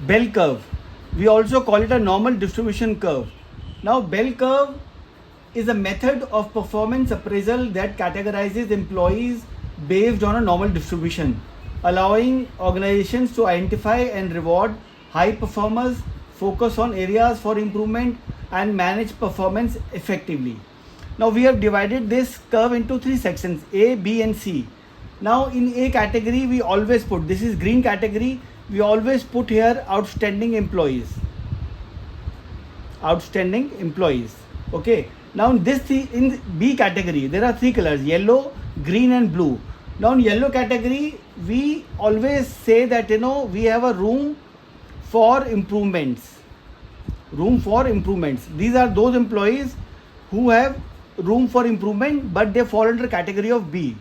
bell curve. We also call it a normal distribution curve. Now, bell curve is a method of performance appraisal that categorizes employees based on a normal distribution, allowing organizations to identify and reward high performers, focus on areas for improvement, and manage performance effectively. Now, we have divided this curve into three sections: A, B, and C. Now, in A category, we always put, this is green category, we always put here outstanding employees. Outstanding employees. Okay. Now, in B category, there are three colors: yellow, green, and blue. Now, in yellow category, we always say that we have a room for improvements. Room for improvements. These are those employees who have room for improvement, but they fall under category of B.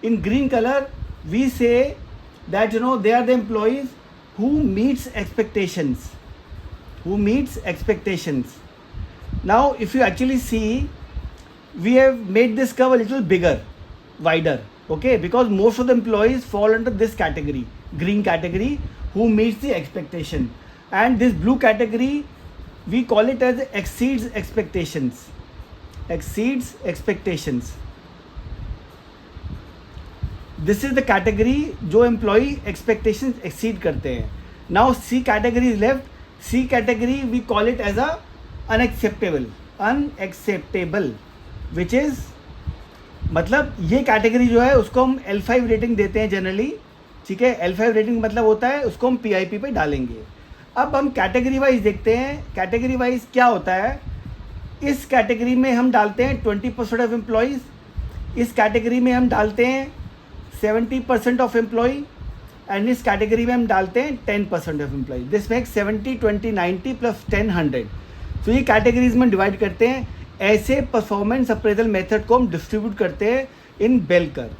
In green color, we say that they are the employees who meets expectations. Who meets expectations. Now, if you actually see, we have made this curve a little bigger, wider, okay, because most of the employees fall under this category, green category, who meets the expectation. And this blue category, we call it as exceeds expectations. Exceeds expectations. This is the category जो employee expectations exceed करते हैं. Now C category is left. C category we call it as a unacceptable, which is मतलब ये category जो है उसको हम L5 rating देते हैं जनरली. ठीक है, L5 रेटिंग मतलब होता है उसको हम PIP पे डालेंगे. अब हम कैटेगरी वाइज देखते हैं. कैटेगरी वाइज क्या होता है? इस कैटेगरी में हम डालते हैं 20% ऑफ एम्प्लॉयज़. इस कैटेगरी में हम डालते हैं 70% ऑफ एम्प्लॉय. एंड इस कैटेगरी में हम डालते हैं 10% of employ. This makes 70, 20, 90 plus 10, 100. तो ये कैटेगरीज में डिवाइड करते हैं. ऐसे परफॉर्मेंस अप्रेजल मेथड को हम डिस्ट्रीब्यूट करते हैं इन बेल कर्व.